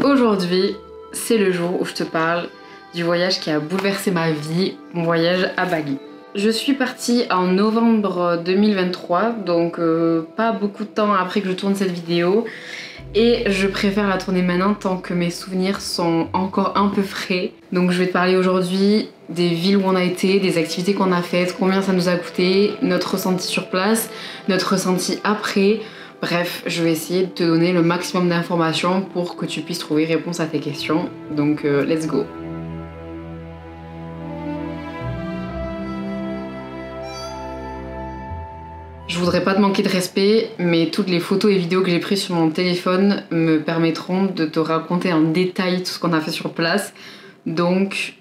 Aujourd'hui, c'est le jour où je te parle du voyage qui a bouleversé ma vie, mon voyage à Bali. Je suis partie en novembre 2023, donc pas beaucoup de temps après que je tourne cette vidéo. Et je préfère la tourner maintenant tant que mes souvenirs sont encore un peu frais. Donc je vais te parler aujourd'hui des villes où on a été, des activités qu'on a faites, combien ça nous a coûté, notre ressenti sur place, notre ressenti après. Bref, je vais essayer de te donner le maximum d'informations pour que tu puisses trouver réponse à tes questions. Donc let's go. Je voudrais pas te manquer de respect, mais toutes les photos et vidéos que j'ai prises sur mon téléphone me permettront de te raconter en détail tout ce qu'on a fait sur place. Donc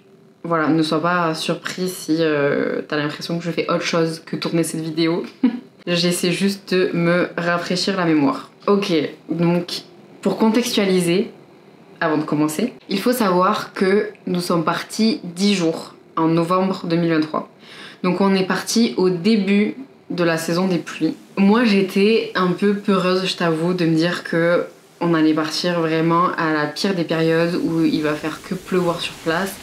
voilà, ne sois pas surpris si t'as l'impression que je fais autre chose que tourner cette vidéo. J'essaie juste de me rafraîchir la mémoire. Ok, donc pour contextualiser, avant de commencer, il faut savoir que nous sommes partis 10 jours en novembre 2023. Donc on est parti au début de la saison des pluies. Moi j'étais un peu peureuse, je t'avoue, de me dire que on allait partir vraiment à la pire des périodes où il va faire que pleuvoir sur place.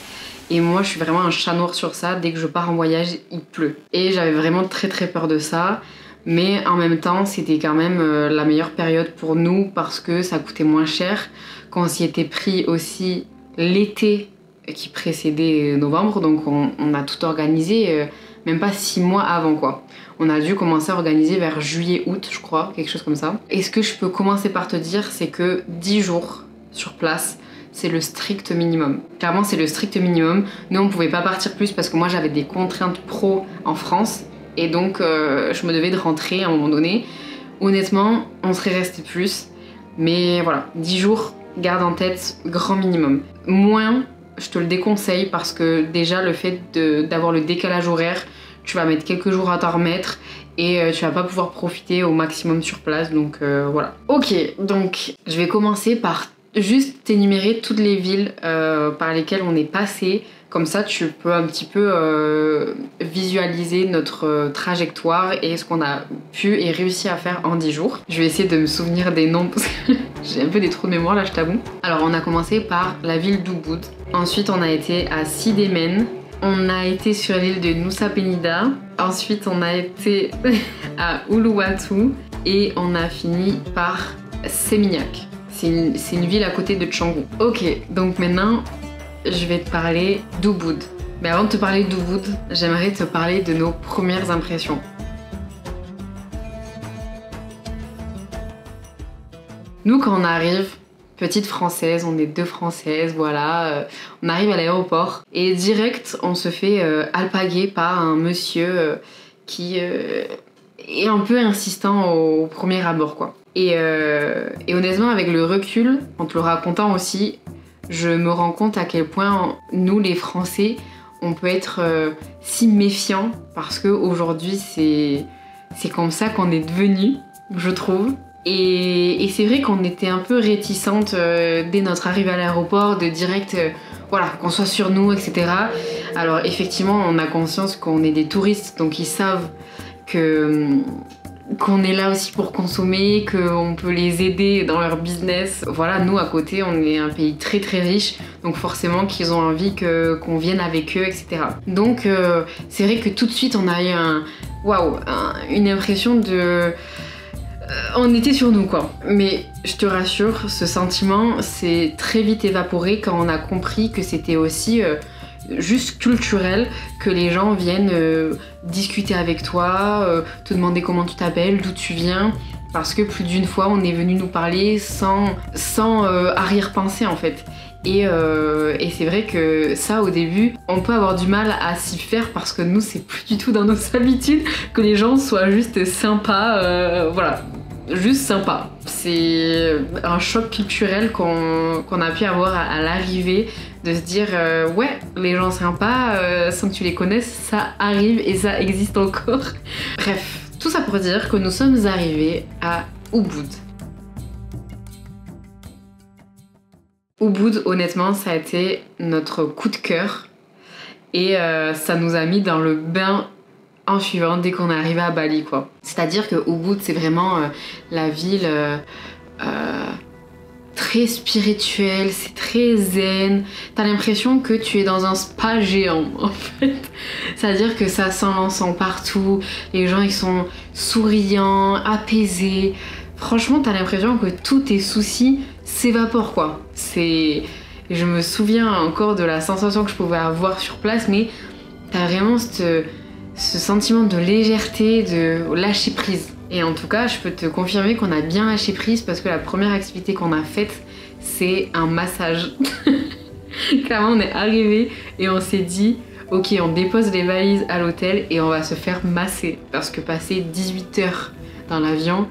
Et moi je suis vraiment un chat noir sur ça, dès que je pars en voyage il pleut. Et j'avais vraiment très peur de ça, mais en même temps c'était quand même la meilleure période pour nous parce que ça coûtait moins cher, qu'on s'y était pris aussi l'été qui précédait novembre, donc on a tout organisé même pas 6 mois avant quoi. On a dû commencer à organiser vers juillet-août je crois, quelque chose comme ça. Et ce que je peux commencer par te dire, c'est que 10 jours sur place, c'est le strict minimum. Clairement c'est le strict minimum. Nous on pouvait pas partir plus parce que moi j'avais des contraintes pro en France et donc je me devais de rentrer à un moment donné. Honnêtement on serait resté plus, mais voilà, 10 jours, garde en tête, grand minimum. Moins, je te le déconseille parce que déjà le fait d'avoir le décalage horaire, tu vas mettre quelques jours à t'en remettre et tu vas pas pouvoir profiter au maximum sur place, donc voilà. Ok, donc je vais commencer par juste t'énumérer toutes les villes par lesquelles on est passé. Comme ça tu peux un petit peu visualiser notre trajectoire et ce qu'on a pu et réussi à faire en 10 jours. Je vais essayer de me souvenir des noms parce que j'ai un peu des trous de mémoire là, je t'avoue. Alors on a commencé par la ville d'Ubud. Ensuite on a été à Sidemen. On a été sur l'île de Nusa Penida. Ensuite on a été à Uluwatu. Et on a fini par Seminyak. C'est une ville à côté de Canggu. Ok, donc maintenant je vais te parler d'Ubud. Mais avant de te parler d'Ubud, j'aimerais te parler de nos premières impressions. Nous quand on arrive, petite française, on est deux françaises, voilà, on arrive à l'aéroport et direct on se fait alpaguer par un monsieur qui est un peu insistant au premier abord quoi. Et honnêtement avec le recul, en te le racontant aussi, je me rends compte à quel point nous les Français on peut être si méfiants parce qu'aujourd'hui c'est comme ça qu'on est devenus, je trouve. Et c'est vrai qu'on était un peu réticentes dès notre arrivée à l'aéroport de direct voilà, qu'on soit sur nous, etc. Alors effectivement on a conscience qu'on est des touristes, donc ils savent qu'on est là aussi pour consommer, qu'on peut les aider dans leur business. Voilà, nous à côté on est un pays très riche, donc forcément qu'ils ont envie qu'on vienne avec eux, etc. Donc c'est vrai que tout de suite on a eu une impression de... on était sur nous quoi. Mais je te rassure, ce sentiment s'est très vite évaporé quand on a compris que c'était aussi juste culturel, que les gens viennent discuter avec toi, te demander comment tu t'appelles, d'où tu viens, parce que plus d'une fois on est venu nous parler sans arrière-pensée en fait. Et c'est vrai que ça au début on peut avoir du mal à s'y faire parce que nous c'est plus du tout dans nos habitudes que les gens soient juste sympas, voilà, juste sympa. C'est un choc culturel qu'on a pu avoir à l'arrivée, de se dire ouais, les gens sympas sans que tu les connaisses, ça arrive et ça existe encore. Bref, tout ça pour dire que nous sommes arrivés à Ubud. Ubud, honnêtement, ça a été notre coup de cœur et ça nous a mis dans le bain en suivant dès qu'on est arrivé à Bali quoi. C'est-à-dire que Ubud c'est vraiment la ville très spirituel, c'est très zen. T'as l'impression que tu es dans un spa géant en fait. C'est-à-dire que ça sent l'encens partout, les gens ils sont souriants, apaisés. Franchement, t'as l'impression que tous tes soucis s'évaporent quoi. Je me souviens encore de la sensation que je pouvais avoir sur place, mais t'as vraiment ce sentiment de légèreté, de lâcher prise. Et en tout cas, je peux te confirmer qu'on a bien lâché prise parce que la première activité qu'on a faite, c'est un massage. Clairement, on est arrivé et on s'est dit, ok, on dépose les valises à l'hôtel et on va se faire masser. Parce que passer 18 heures dans l'avion,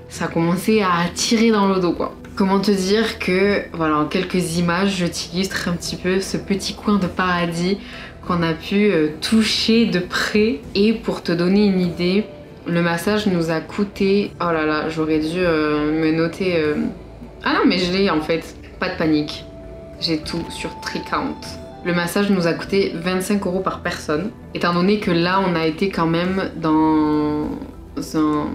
ça commençait à tirer dans le dos quoi. Comment te dire que, voilà, en quelques images, je t'illustre un petit peu ce petit coin de paradis qu'on a pu toucher de près. Et pour te donner une idée, le massage nous a coûté... Oh là là, j'aurais dû me noter... Ah non, mais je l'ai en fait. Pas de panique. J'ai tout sur Tricount. Le massage nous a coûté 25 € par personne. Étant donné que là, on a été quand même dans un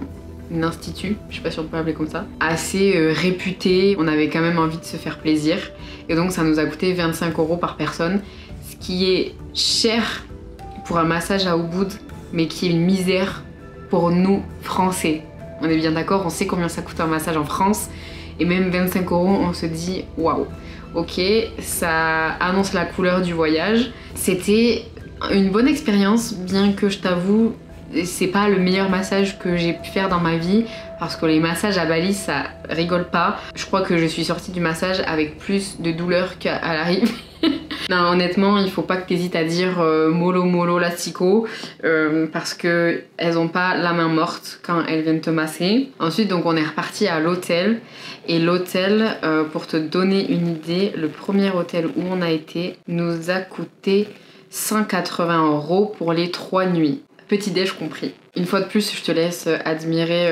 institut, je sais pas si on peut l'appeler comme ça, assez réputé. On avait quand même envie de se faire plaisir. Et donc, ça nous a coûté 25 € par personne. Ce qui est cher pour un massage à Ubud, mais qui est une misère pour nous Français. On est bien d'accord, on sait combien ça coûte un massage en France, et même 25 €, on se dit waouh, ok, ça annonce la couleur du voyage. C'était une bonne expérience, bien que je t'avoue, c'est pas le meilleur massage que j'ai pu faire dans ma vie, parce que les massages à Bali, ça rigole pas. Je crois que je suis sortie du massage avec plus de douleur qu'à l'arrivée. Non, honnêtement, il faut pas que t'hésites à dire mollo mollo lastico parce que elles ont pas la main morte quand elles viennent te masser. Ensuite, donc on est reparti à l'hôtel et l'hôtel, pour te donner une idée, le premier hôtel où on a été nous a coûté 180 € pour les 3 nuits. Petit déj compris. Une fois de plus, je te laisse admirer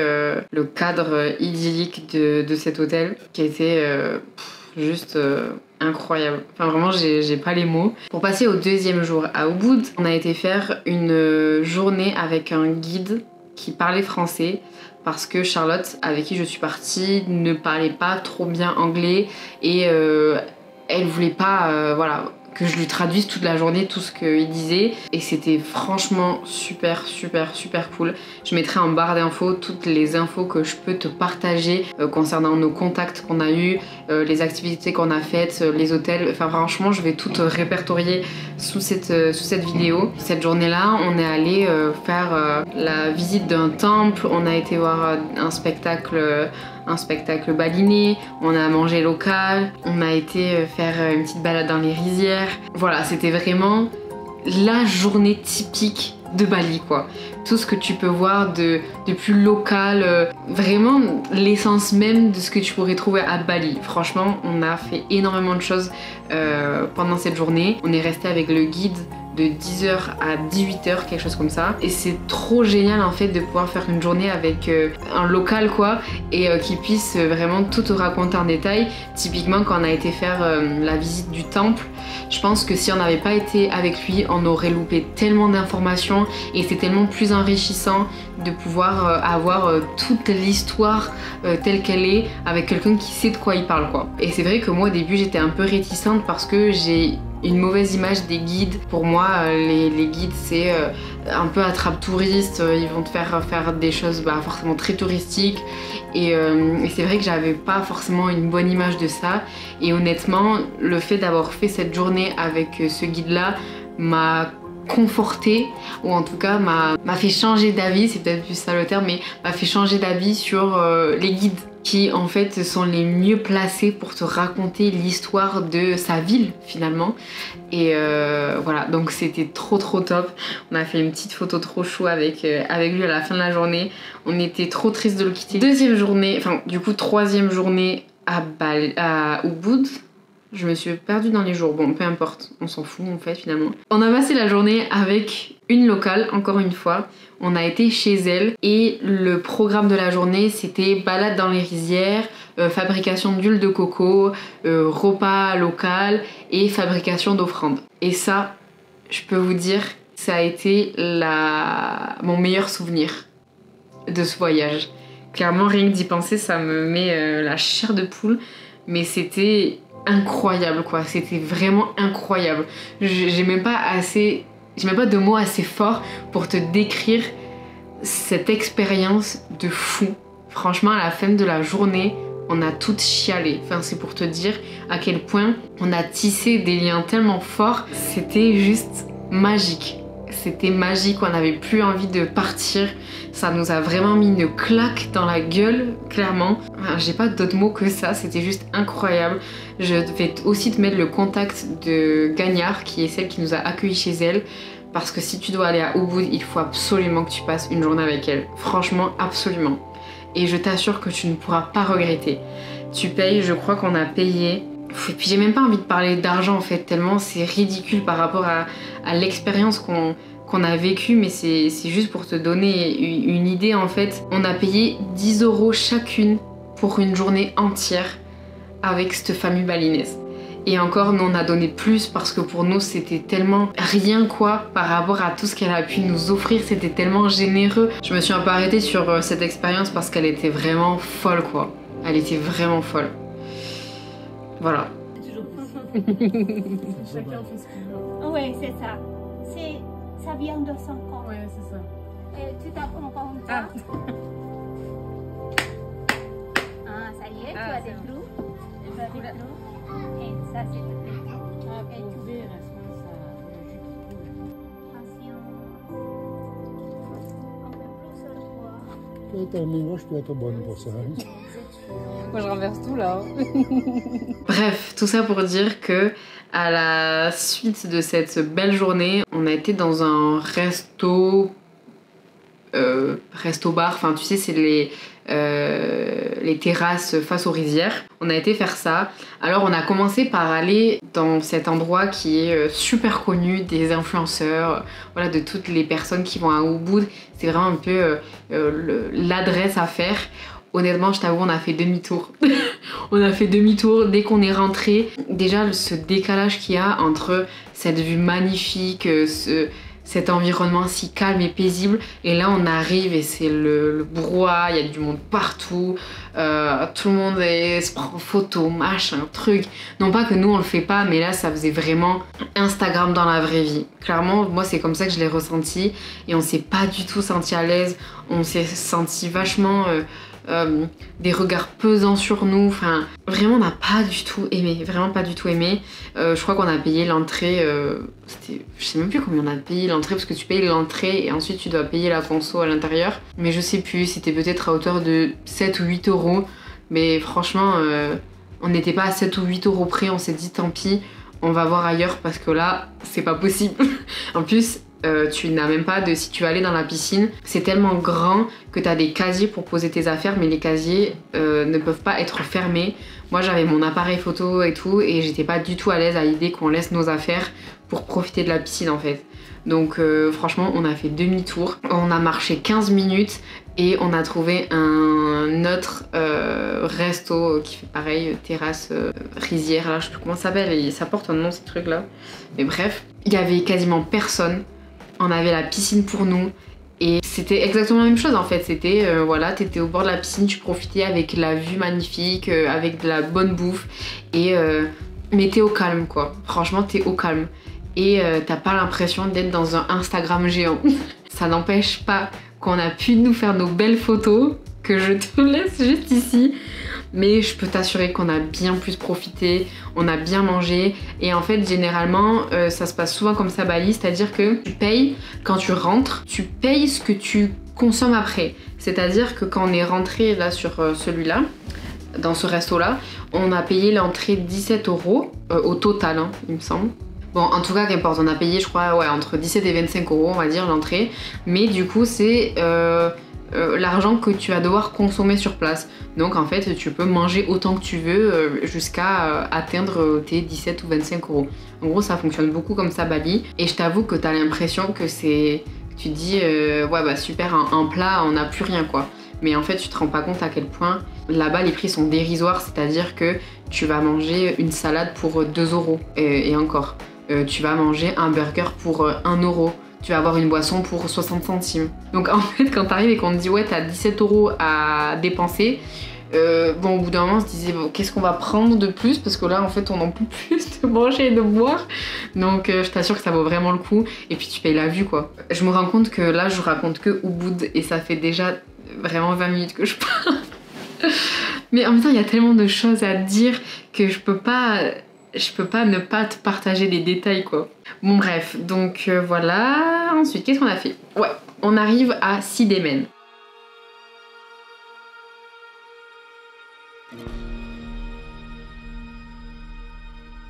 le cadre idyllique de cet hôtel qui a été juste incroyable. Enfin vraiment, j'ai pas les mots. Pour passer au deuxième jour à Ubud, on a été faire une journée avec un guide qui parlait français parce que Charlotte, avec qui je suis partie, ne parlait pas trop bien anglais et elle voulait pas, voilà, que je lui traduise toute la journée tout ce qu'il disait, et c'était franchement super cool. Je mettrai en barre d'infos toutes les infos que je peux te partager concernant nos contacts qu'on a eu, les activités qu'on a faites, les hôtels. Enfin franchement, je vais tout répertorier sous cette vidéo. Cette journée-là, on est allé faire la visite d'un temple, on a été voir un spectacle balinais, on a mangé local, on a été faire une petite balade dans les rizières. Voilà, c'était vraiment la journée typique de Bali quoi. Tout ce que tu peux voir de plus local, vraiment l'essence même de ce que tu pourrais trouver à Bali. Franchement, on a fait énormément de choses pendant cette journée. On est resté avec le guide de 10h à 18h, quelque chose comme ça. Et c'est trop génial en fait de pouvoir faire une journée avec un local quoi, et qui puisse vraiment tout te raconter en détail. Typiquement quand on a été faire la visite du temple, je pense que si on n'avait pas été avec lui, on aurait loupé tellement d'informations et c'est tellement plus enrichissant de pouvoir avoir toute l'histoire telle qu'elle est avec quelqu'un qui sait de quoi il parle quoi. Et c'est vrai que moi au début j'étais un peu réticente parce que j'ai une mauvaise image des guides. Pour moi, les guides, c'est un peu attrape-touriste. Ils vont te faire des choses forcément très touristiques. Et c'est vrai que j'avais pas forcément une bonne image de ça. Et honnêtement, le fait d'avoir fait cette journée avec ce guide-là m'a confortée, ou en tout cas m'a fait changer d'avis, c'est peut-être plus ça le terme, mais m'a fait changer d'avis sur les guides qui en fait sont les mieux placés pour te raconter l'histoire de sa ville finalement. Et voilà, donc c'était trop top. On a fait une petite photo trop chou avec lui à la fin de la journée. On était trop triste de le quitter. Deuxième journée, enfin du coup troisième journée à Ubud. Je me suis perdue dans les jours, bon peu importe, on s'en fout en fait finalement. On a passé la journée avec une locale, encore une fois. On a été chez elle et le programme de la journée c'était balade dans les rizières, fabrication d'huile de coco, repas local et fabrication d'offrandes. Et ça, je peux vous dire, ça a été mon meilleur souvenir de ce voyage. Clairement rien que d'y penser ça me met la chair de poule. mais c'était incroyable quoi, c'était vraiment incroyable. J'ai même pas de mots assez forts pour te décrire cette expérience de fou. Franchement, à la fin de la journée, on a toutes chialé. Enfin, c'est pour te dire à quel point on a tissé des liens tellement forts. C'était juste magique. C'était magique, on n'avait plus envie de partir. Ça nous a vraiment mis une claque dans la gueule, clairement. Enfin, j'ai pas d'autres mots que ça, c'était juste incroyable. Je vais aussi te mettre le contact de Gagnard, qui est celle qui nous a accueillis chez elle. Parce que si tu dois aller à Ubud, il faut absolument que tu passes une journée avec elle. Franchement, absolument. Et je t'assure que tu ne pourras pas regretter. Tu payes, je crois qu'on a payé... Et puis j'ai même pas envie de parler d'argent en fait, tellement c'est ridicule par rapport à l'expérience qu'on a vécue, mais c'est juste pour te donner une idée en fait. On a payé 10 € chacune pour une journée entière avec cette famille balinaise. Et encore, nous on a donné plus parce que pour nous c'était tellement rien quoi par rapport à tout ce qu'elle a pu nous offrir, c'était tellement généreux. Je me suis un peu arrêtée sur cette expérience parce qu'elle était vraiment folle quoi. Elle était vraiment folle. Voilà. Oui, c'est ça. Ça vient de son corps. Oui, c'est ça. Tu t'apprends pas encore. Ah, ça y est, tu as des trous. Tu as des trous. Et ça, c'est tout petit. Ah, Et pour ouvrir, ça, patience. Un peu plus sur le poids. Toi, t'as mis, moi, je peux être bonne pour ça. moi, je renverse tout là. Bref, tout ça pour dire que à la suite de cette belle journée, on a été dans un resto-bar, enfin tu sais c'est les terrasses face aux rizières. On a été faire ça. Alors on a commencé par aller dans cet endroit qui est super connu des influenceurs, voilà, de toutes les personnes qui vont à Ubud. C'est vraiment un peu l'adresse à faire. Honnêtement, je t'avoue, on a fait demi-tour. On a fait demi-tour dès qu'on est rentré. Déjà, ce décalage qu'il y a entre cette vue magnifique, cet environnement si calme et paisible. Et là, on arrive et c'est le brouhaha, il y a du monde partout. Tout le monde se prend en photo, machin, truc. Non pas que nous, on le fait pas, mais là, ça faisait vraiment Instagram dans la vraie vie. Clairement, moi, c'est comme ça que je l'ai ressenti. Et on s'est pas du tout senti à l'aise. On s'est senti vachement... des regards pesants sur nous, enfin vraiment on n'a pas du tout aimé, vraiment pas du tout aimé. Je crois qu'on a payé l'entrée, je sais même plus combien on a payé l'entrée parce que tu payes l'entrée et ensuite tu dois payer la conso à l'intérieur, mais je sais plus, c'était peut-être à hauteur de 7 ou 8 €, mais franchement on n'était pas à 7 ou 8 € près, on s'est dit tant pis, on va voir ailleurs parce que là c'est pas possible. En plus tu n'as même pas de... Si tu vas aller dans la piscine, c'est tellement grand que tu as des casiers pour poser tes affaires, mais les casiers ne peuvent pas être fermés. Moi j'avais mon appareil photo et tout, et j'étais pas du tout à l'aise à l'idée qu'on laisse nos affaires pour profiter de la piscine en fait. Donc franchement on a fait demi-tour, on a marché 15 minutes et on a trouvé un autre resto qui fait pareil, terrasse rizière, là je sais plus comment ça s'appelle, ça porte un nom ce truc là. Mais bref, il y avait quasiment personne. On avait la piscine pour nous et c'était exactement la même chose en fait. C'était voilà, t'étais au bord de la piscine, tu profitais avec la vue magnifique, avec de la bonne bouffe et mais t'es au calme quoi. Franchement t'es au calme et t'as pas l'impression d'être dans un Instagram géant. Ça n'empêche pas qu'on a pu nous faire nos belles photos que je te laisse juste ici. Mais je peux t'assurer qu'on a bien plus profité, on a bien mangé et en fait généralement ça se passe souvent comme ça à Bali, c'est-à-dire que tu payes quand tu rentres, tu payes ce que tu consommes après. C'est-à-dire que quand on est rentré là sur celui-là, dans ce resto-là, on a payé l'entrée 17 € au total, hein, il me semble. Bon, en tout cas, qu'importe, on a payé, je crois, ouais, entre 17 et 25 €, on va dire, l'entrée. Mais du coup, c'est l'argent que tu vas devoir consommer sur place. Donc, en fait, tu peux manger autant que tu veux jusqu'à atteindre tes 17 ou 25 €. En gros, ça fonctionne beaucoup comme ça, Bali. Et je t'avoue que t'as l'impression que c'est... Tu te dis, ouais, bah super, un plat, on n'a plus rien, quoi. Mais en fait, tu te rends pas compte à quel point là-bas les prix sont dérisoires, c'est-à-dire que tu vas manger une salade pour 2 € et encore. Tu vas manger un burger pour 1 €. Tu vas avoir une boisson pour 60 centimes. Donc en fait, quand t'arrives et qu'on te dit ouais, t'as 17 € à dépenser, Bon, au bout d'un moment, on se disait bon, qu'est-ce qu'on va prendre de plus parce que là, en fait, on n'en peut plus de manger et de boire. Donc, je t'assure que ça vaut vraiment le coup. Et puis, tu payes la vue, quoi. Je me rends compte que là, je raconte que Ubud et ça fait déjà vraiment 20 minutes que je parle. Mais en même temps, il y a tellement de choses à dire que je peux pas ne pas te partager les détails, quoi. Bon, bref, donc voilà. Ensuite, qu'est-ce qu'on a fait? Ouais, on arrive à Sidemen.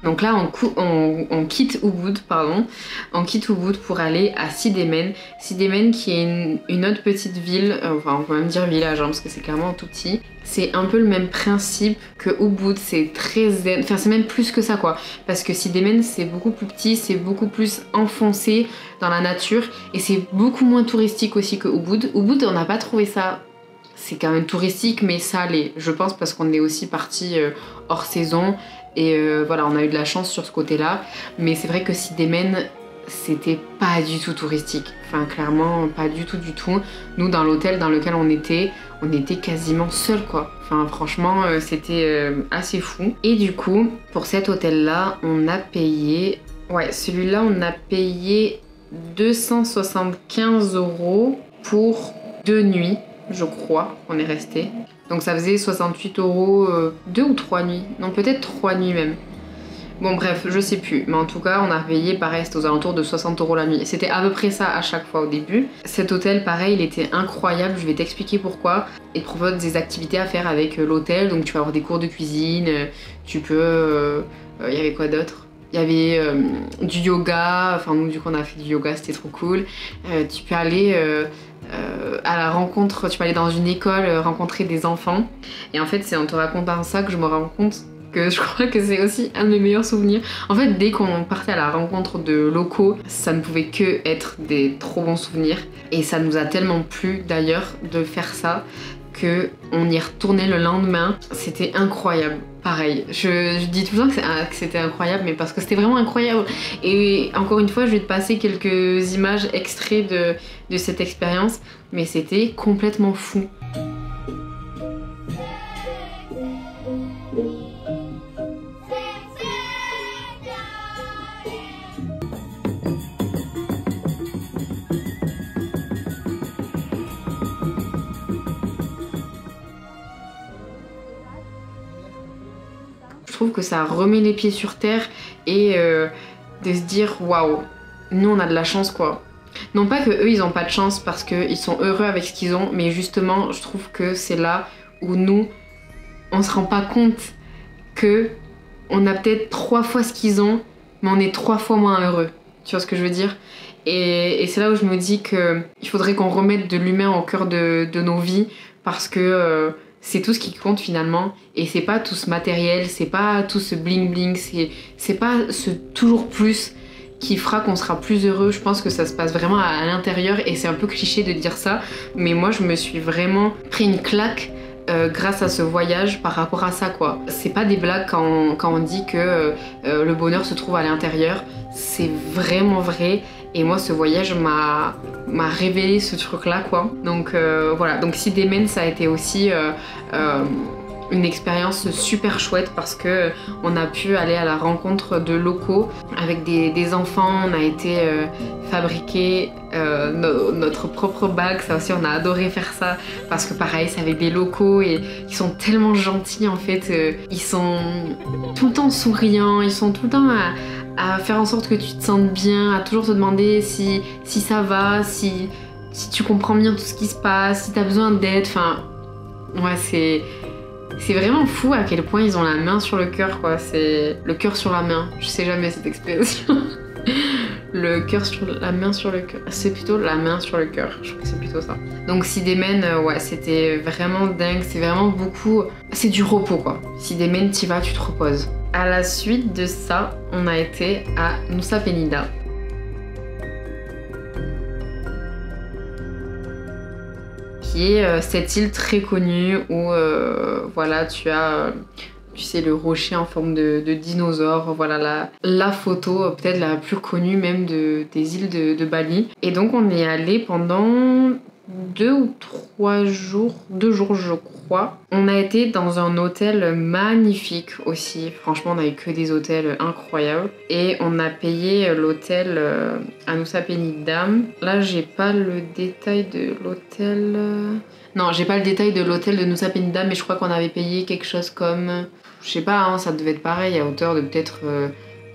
Donc là, on quitte Ubud, pardon. On quitte Ubud pour aller à Sidemen. Sidemen qui est une autre petite ville, enfin on peut même dire village, hein, parce que c'est clairement tout petit. C'est un peu le même principe que Ubud, c'est très zen, enfin c'est même plus que ça quoi. Parce que Sidemen c'est beaucoup plus petit, c'est beaucoup plus enfoncé dans la nature et c'est beaucoup moins touristique aussi que Ubud. Ubud, on n'a pas trouvé ça... C'est quand même touristique, mais ça allait, je pense, parce qu'on est aussi parti hors saison. Et voilà, on a eu de la chance sur ce côté-là. Mais c'est vrai que Sidemen, c'était pas du tout touristique. Enfin, clairement, pas du tout, du tout. Nous, dans l'hôtel dans lequel on était quasiment seuls, quoi. Enfin, franchement, c'était assez fou. Et du coup, pour cet hôtel-là, on a payé... Ouais, celui-là, on a payé 275 € pour 2 nuits. Je crois, on est resté. Donc ça faisait 68 €, 2 ou 3 nuits. Non, peut-être 3 nuits même. Bon bref, je sais plus. Mais en tout cas, on a payé, pareil, c'était aux alentours de 60 € la nuit. C'était à peu près ça à chaque fois au début. Cet hôtel, pareil, il était incroyable. Je vais t'expliquer pourquoi. Il te propose des activités à faire avec l'hôtel. Donc tu vas avoir des cours de cuisine. Tu peux... Il y avait quoi d'autre? Il y avait du yoga. Enfin, nous, du coup, on a fait du yoga, c'était trop cool. Tu peux aller... à la rencontre, tu peux aller dans une école rencontrer des enfants et en fait c'est en te racontant ça que je me rends compte que je crois que c'est aussi un de mes meilleurs souvenirs. En fait dès qu'on partait à la rencontre de locaux ça ne pouvait que être des trop bons souvenirs et ça nous a tellement plu d'ailleurs de faire ça que on y retournait le lendemain, c'était incroyable. Pareil, je dis tout le temps que c'était incroyable, mais parce que c'était vraiment incroyable. Et encore une fois, je vais te passer quelques images extraits de cette expérience, mais c'était complètement fou. Je trouve que ça remet les pieds sur terre et de se dire waouh, nous on a de la chance quoi. Non pas que eux ils ont pas de chance parce qu'ils sont heureux avec ce qu'ils ont, mais justement je trouve que c'est là où nous on se rend pas compte que on a peut-être 3 fois ce qu'ils ont, mais on est 3 fois moins heureux. Tu vois ce que je veux dire? Et c'est là où je me dis que il faudrait qu'on remette de l'humain au cœur de nos vies parce que c'est tout ce qui compte finalement et c'est pas tout ce matériel, c'est pas tout ce bling bling, c'est pas ce toujours plus qui fera qu'on sera plus heureux. Je pense que ça se passe vraiment à l'intérieur et c'est un peu cliché de dire ça, mais moi je me suis vraiment pris une claque grâce à ce voyage par rapport à ça quoi. C'est pas des blagues quand on dit que le bonheur se trouve à l'intérieur, c'est vraiment vrai. Et moi ce voyage m'a révélé ce truc là quoi. Donc voilà, donc Sidemen ça a été aussi une expérience super chouette parce que on a pu aller à la rencontre de locaux avec des enfants. On a été fabriquer notre propre bague, ça aussi on a adoré faire ça parce que pareil c'est avec des locaux et ils sont tellement gentils en fait, ils sont tout le temps souriants, ils sont tout le temps à faire en sorte que tu te sentes bien, à toujours te demander si ça va, si tu comprends bien tout ce qui se passe, si t'as besoin d'aide, enfin ouais c'est vraiment fou à quel point ils ont la main sur le cœur quoi, c'est le cœur sur la main, je sais jamais cette expression. Le cœur sur la main sur le cœur, c'est plutôt la main sur le cœur, je crois que c'est plutôt ça. Donc Sidemen, ouais c'était vraiment dingue, c'est vraiment beaucoup, c'est du repos quoi. Sidemen t'y vas, tu te reposes. À la suite de ça, on a été à Nusa Penida. Qui est cette île très connue où voilà tu as tu sais le rocher en forme de dinosaure, voilà la photo peut-être la plus connue même des îles de Bali. Et donc on est allé pendant 2 ou 3 jours, 2 jours je crois. On a été dans un hôtel magnifique aussi. Franchement, on a eu que des hôtels incroyables. Et on a payé l'hôtel à Nusa Penida. Là, j'ai pas le détail de l'hôtel. Non, j'ai pas le détail de l'hôtel de Nusa Penida, mais je crois qu'on avait payé quelque chose comme... Je sais pas, hein, ça devait être pareil, à hauteur de peut-être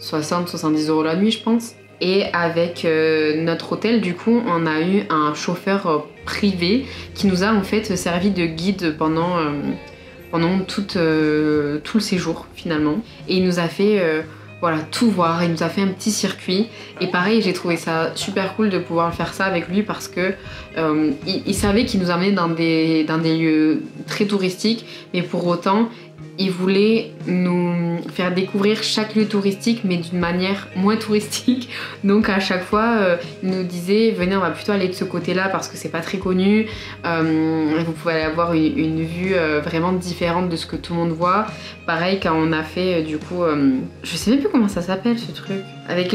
60-70 € la nuit, je pense. Et avec notre hôtel, du coup, on a eu un chauffeur privé qui nous a en fait servi de guide pendant tout le séjour finalement. Et il nous a fait voilà, tout voir, il nous a fait un petit circuit. Et pareil, j'ai trouvé ça super cool de pouvoir faire ça avec lui parce que il savait qu'il nous amenait dans des lieux très touristiques, mais pour autant, il voulait nous faire découvrir chaque lieu touristique mais d'une manière moins touristique. Donc à chaque fois il nous disait venez, on va plutôt aller de ce côté là parce que c'est pas très connu, vous pouvez aller avoir une vue vraiment différente de ce que tout le monde voit. Pareil quand on a fait du coup je sais même plus comment ça s'appelle ce truc avec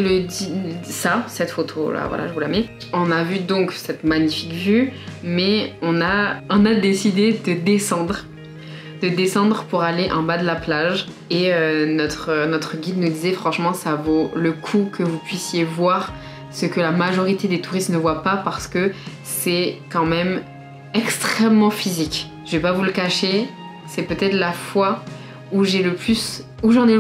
cette photo là, voilà, je vous la mets. On a vu donc cette magnifique vue, mais on a décidé de descendre pour aller en bas de la plage. Et notre guide nous disait franchement ça vaut le coup que vous puissiez voir ce que la majorité des touristes ne voient pas parce que c'est quand même extrêmement physique. Je vais pas vous le cacher, c'est peut-être la fois où j'en ai le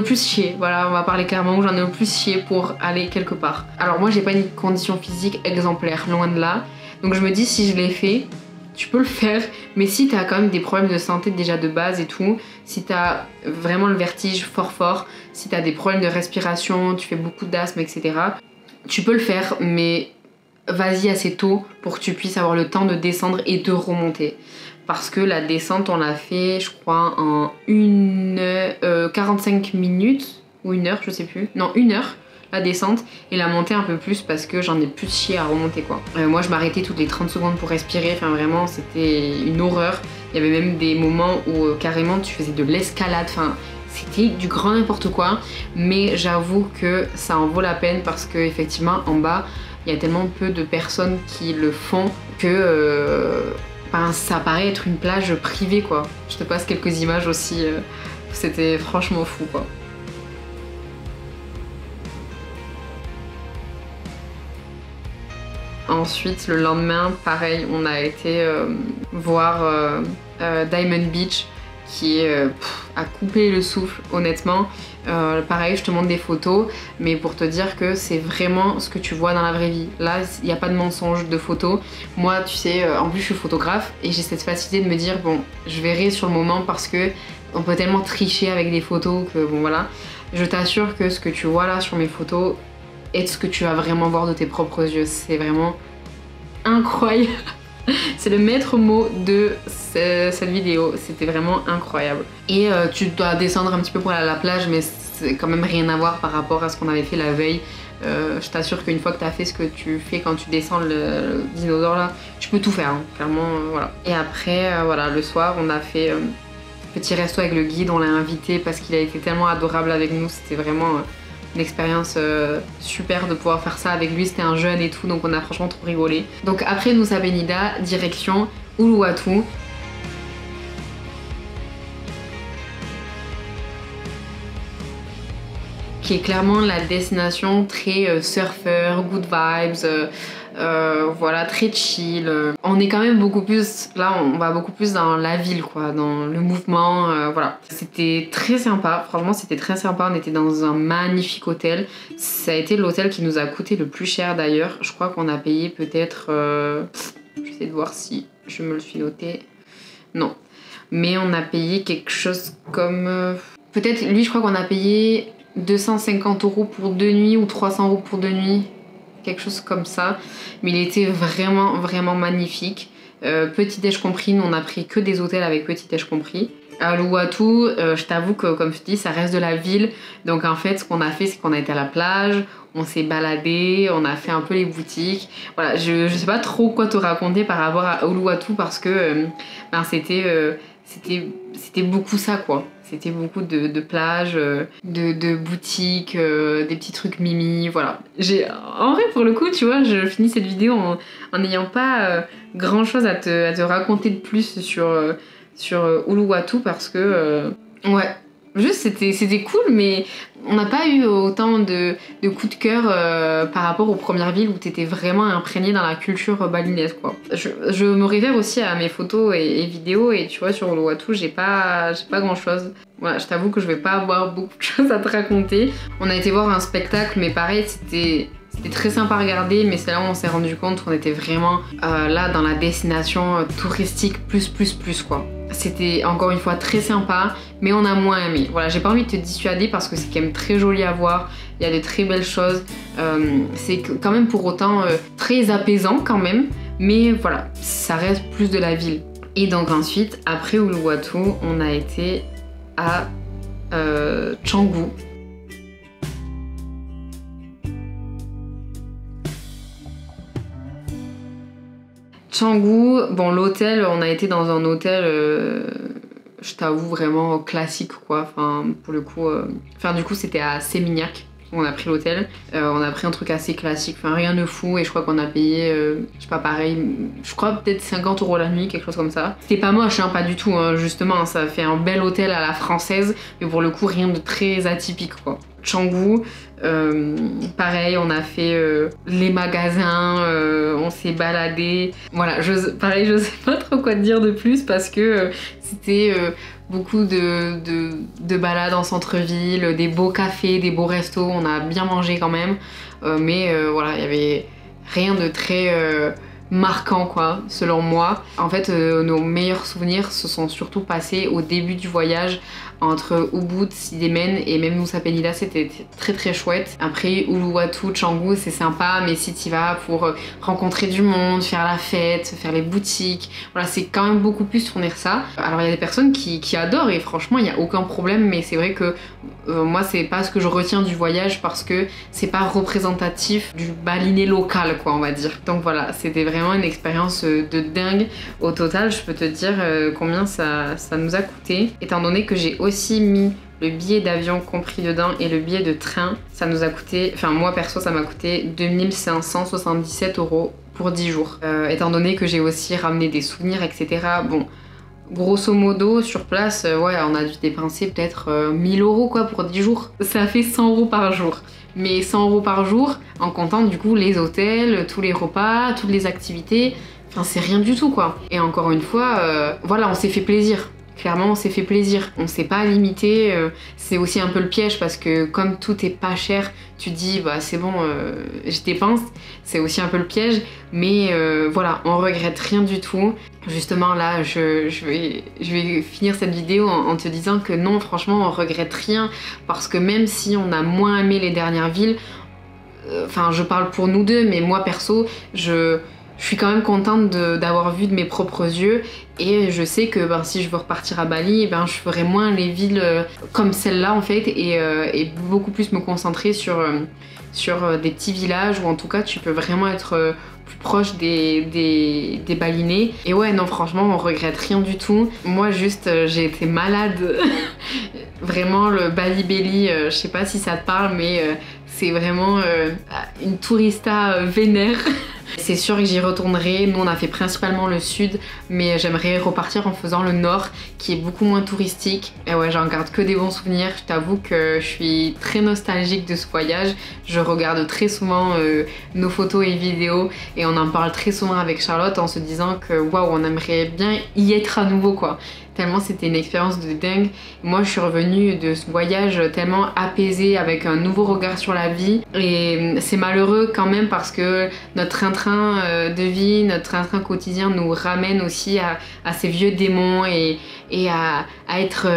plus chié. Voilà, on va parler clairement, où j'en ai le plus chié pour aller quelque part. Alors moi j'ai pas une condition physique exemplaire, loin de là. Donc je me dis si je l'ai fait, tu peux le faire, mais si t'as quand même des problèmes de santé déjà de base et tout, si t'as vraiment le vertige fort, si t'as des problèmes de respiration, tu fais beaucoup d'asthme, etc., tu peux le faire, mais vas-y assez tôt pour que tu puisses avoir le temps de descendre et de remonter. Parce que la descente, on l'a fait, je crois, en 45 minutes, ou 1 heure, je sais plus. Non, 1 heure. La descente et la montée un peu plus parce que j'en ai plus chié à remonter quoi. Moi je m'arrêtais toutes les 30 secondes pour respirer, enfin vraiment c'était une horreur. Il y avait même des moments où carrément tu faisais de l'escalade, enfin c'était du grand n'importe quoi, mais j'avoue que ça en vaut la peine parce que effectivement en bas il y a tellement peu de personnes qui le font que ça paraît être une plage privée quoi. Je te passe quelques images aussi, c'était franchement fou quoi. Ensuite, le lendemain, pareil, on a été voir Diamond Beach, qui est à couper le souffle, honnêtement. Pareil, je te montre des photos, mais pour te dire que c'est vraiment ce que tu vois dans la vraie vie. Là, il n'y a pas de mensonge de photos. Moi, tu sais, en plus, je suis photographe et j'ai cette facilité de me dire, bon, je verrai sur le moment parce que on peut tellement tricher avec des photos que, bon, voilà. Je t'assure que ce que tu vois là sur mes photos, et ce que tu vas vraiment voir de tes propres yeux. C'est vraiment incroyable. C'est le maître mot de cette vidéo. C'était vraiment incroyable. Et tu dois descendre un petit peu pour aller à la plage, mais c'est quand même rien à voir par rapport à ce qu'on avait fait la veille. Je t'assure qu'une fois que tu as fait ce que tu fais quand tu descends le dinosaure là, tu peux tout faire, hein, clairement, voilà. Et après, voilà, le soir, on a fait petit resto avec le guide. On l'a invité parce qu'il a été tellement adorable avec nous. C'était vraiment... une expérience super de pouvoir faire ça avec lui, c'était un jeune et tout, donc on a franchement trop rigolé. Donc après Nusa Penida, direction Uluwatu. Qui est clairement la destination très surfeur, good vibes, voilà, très chill. On est quand même beaucoup plus, là on va beaucoup plus dans la ville quoi, dans le mouvement, voilà. C'était très sympa, franchement c'était très sympa, on était dans un magnifique hôtel. Ça a été l'hôtel qui nous a coûté le plus cher d'ailleurs, je crois qu'on a payé peut-être, j'essaie de voir si je me le suis noté, non. Mais on a payé quelque chose comme, peut-être lui je crois qu'on a payé 250 € pour 2 nuits ou 300 € pour 2 nuits. Quelque chose comme ça, mais il était vraiment magnifique. Petit déj compris, nous on a pris que des hôtels avec petit déj compris. À Uluwatu, je t'avoue que comme je te dis, ça reste de la ville, donc en fait ce qu'on a fait c'est qu'on a été à la plage, on s'est baladé, on a fait un peu les boutiques. Voilà, je sais pas trop quoi te raconter par rapport à Uluwatu parce que c'était c'était beaucoup ça quoi. C'était beaucoup de plages, de boutiques, des petits trucs mimi, voilà. En vrai, pour le coup, tu vois, je finis cette vidéo en n'ayant pas grand chose à te raconter de plus sur Uluwatu parce que, ouais, juste c'était cool, mais on n'a pas eu autant de coups de cœur par rapport aux premières villes où t'étais vraiment imprégné dans la culture balinaise, quoi. Je me réfère aussi à mes photos et vidéos, et tu vois, sur Uluwatu, j'ai pas grand chose. Voilà, je t'avoue que je vais pas avoir beaucoup de choses à te raconter. On a été voir un spectacle, mais pareil, c'était très sympa à regarder, mais c'est là où on s'est rendu compte qu'on était vraiment là dans la destination touristique plus quoi. C'était encore une fois très sympa, mais on a moins aimé. Voilà, j'ai pas envie de te dissuader parce que c'est quand même très joli à voir, il y a de très belles choses, c'est quand même pour autant très apaisant quand même, mais voilà, ça reste plus de la ville. Et donc ensuite, après Uluwatu, on a été à Canggu. Canggu, bon l'hôtel, on a été dans un hôtel, je t'avoue vraiment classique quoi, enfin pour le coup, enfin du coup c'était à Seminyak. On a pris l'hôtel, on a pris un truc assez classique, enfin rien de fou, et je crois qu'on a payé, je sais pas pareil, je crois peut-être 50 € la nuit, quelque chose comme ça. C'était pas moche, hein, pas du tout, hein, justement, hein, ça fait un bel hôtel à la française, mais pour le coup rien de très atypique quoi. Canggu, pareil, on a fait les magasins, on s'est baladé, voilà, pareil, je sais pas trop quoi te dire de plus parce que c'était beaucoup de balades en centre-ville, des beaux cafés, des beaux restos, on a bien mangé quand même, mais voilà, il y avait rien de très marquant quoi, selon moi. En fait, nos meilleurs souvenirs se sont surtout passés au début du voyage entre Ubud, Sidemen et même Nusa Penida, c'était très très chouette. Après Uluwatu, Canggu, c'est sympa, mais si t'y vas pour rencontrer du monde, faire la fête, faire les boutiques, voilà, c'est quand même beaucoup plus tourner ça. Alors il y a des personnes qui adorent et franchement il n'y a aucun problème, mais c'est vrai que moi c'est pas ce que je retiens du voyage parce que c'est pas représentatif du baliné local quoi, on va dire. Donc voilà, c'était vraiment une expérience de dingue. Au total, je peux te dire combien ça nous a coûté, étant donné que j'ai aussi mis le billet d'avion compris dedans et le billet de train. Ça nous a coûté, enfin moi perso ça m'a coûté 2577 € pour 10 jours. Étant donné que j'ai aussi ramené des souvenirs, etc. Bon, grosso modo sur place, ouais, on a dû dépenser peut-être 1000 € quoi pour 10 jours. Ça fait 100 € par jour. Mais 100 € par jour en comptant du coup les hôtels, tous les repas, toutes les activités. Enfin c'est rien du tout quoi. Et encore une fois, voilà, on s'est fait plaisir. Clairement, on s'est fait plaisir, on s'est pas limité, c'est aussi un peu le piège parce que comme tout est pas cher, tu te dis bah c'est bon, je dépense, c'est aussi un peu le piège, mais voilà, on regrette rien du tout. Justement là, je vais finir cette vidéo en te disant que non, franchement, on regrette rien parce que même si on a moins aimé les dernières villes, enfin je parle pour nous deux, mais moi perso, je suis quand même contente d'avoir vu de mes propres yeux et je sais que ben, si je veux repartir à Bali, ben, je ferai moins les villes comme celle-là en fait et beaucoup plus me concentrer sur des petits villages où en tout cas tu peux vraiment être plus proche des balinés. Et ouais non franchement on regrette rien du tout. Moi juste j'ai été malade, vraiment le Bali Belly, je sais pas si ça te parle mais c'est vraiment une tourista vénère. C'est sûr que j'y retournerai, nous on a fait principalement le sud, mais j'aimerais repartir en faisant le nord qui est beaucoup moins touristique. Et ouais, j'en garde que des bons souvenirs, je t'avoue que je suis très nostalgique de ce voyage. Je regarde très souvent nos photos et vidéos et on en parle très souvent avec Charlotte en se disant que waouh, on aimerait bien y être à nouveau quoi. Tellement c'était une expérience de dingue. Moi je suis revenue de ce voyage tellement apaisée avec un nouveau regard sur la vie et c'est malheureux quand même parce que notre train-train de vie, notre train-train quotidien nous ramène aussi à ces vieux démons et à être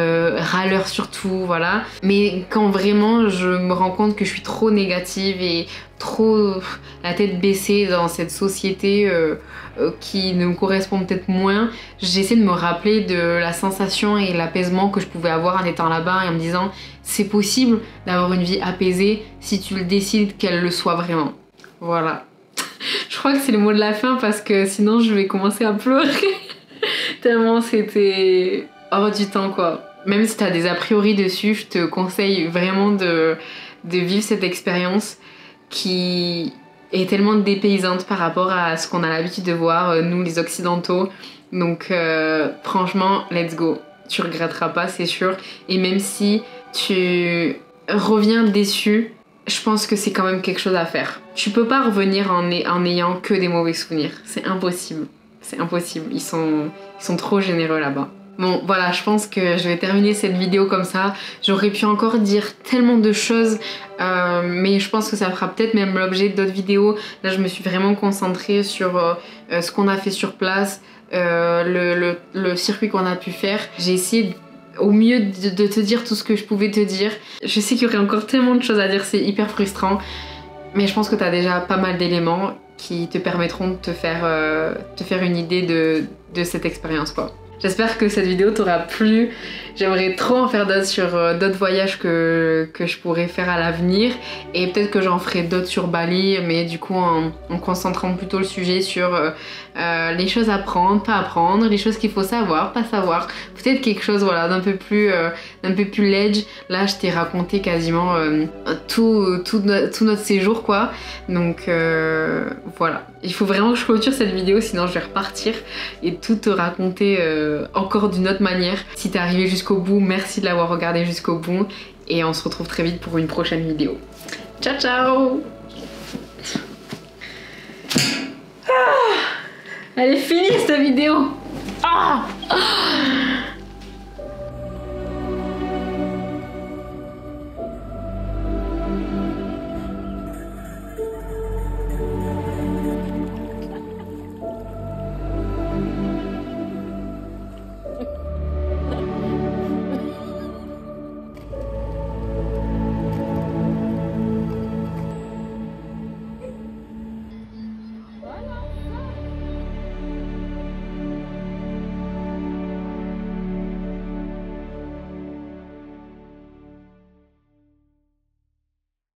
râleur surtout, voilà. Mais quand vraiment je me rends compte que je suis trop négative et trop la tête baissée dans cette société qui ne me correspond peut-être moins, j'essaie de me rappeler de la sensation et l'apaisement que je pouvais avoir en étant là-bas et en me disant c'est possible d'avoir une vie apaisée si tu le décides qu'elle le soit vraiment. Voilà. Je crois que c'est le mot de la fin parce que sinon je vais commencer à pleurer. Tellement c'était hors du temps quoi. Même si t'as des a priori dessus, je te conseille vraiment de vivre cette expérience qui est tellement dépaysante par rapport à ce qu'on a l'habitude de voir, nous les occidentaux. Donc franchement, let's go. Tu regretteras pas, c'est sûr. Et même si tu reviens déçu, je pense que c'est quand même quelque chose à faire. Tu peux pas revenir en ayant que des mauvais souvenirs. C'est impossible. C'est impossible. Ils sont trop généreux là-bas. Bon voilà, je pense que je vais terminer cette vidéo comme ça. J'aurais pu encore dire tellement de choses, mais je pense que ça fera peut-être même l'objet d'autres vidéos. Là je me suis vraiment concentrée sur ce qu'on a fait sur place, le circuit qu'on a pu faire. J'ai essayé au mieux de te dire tout ce que je pouvais te dire. Je sais qu'il y aurait encore tellement de choses à dire, c'est hyper frustrant, mais je pense que tu as déjà pas mal d'éléments qui te permettront de te faire une idée de cette expérience quoi. J'espère que cette vidéo t'aura plu. J'aimerais trop en faire d'autres sur d'autres voyages que je pourrais faire à l'avenir. Et peut-être que j'en ferai d'autres sur Bali, mais du coup en concentrant plutôt le sujet sur les choses à prendre, pas à prendre, les choses qu'il faut savoir, pas savoir. Peut-être quelque chose voilà, d'un peu plus ledge. Là je t'ai raconté quasiment tout notre séjour quoi. Donc voilà. Il faut vraiment que je clôture cette vidéo, sinon je vais repartir et tout te raconter encore d'une autre manière. Si t'es arrivé jusqu'au bout, merci de l'avoir regardé jusqu'au bout et on se retrouve très vite pour une prochaine vidéo. Ciao ciao. Elle est finie cette vidéo.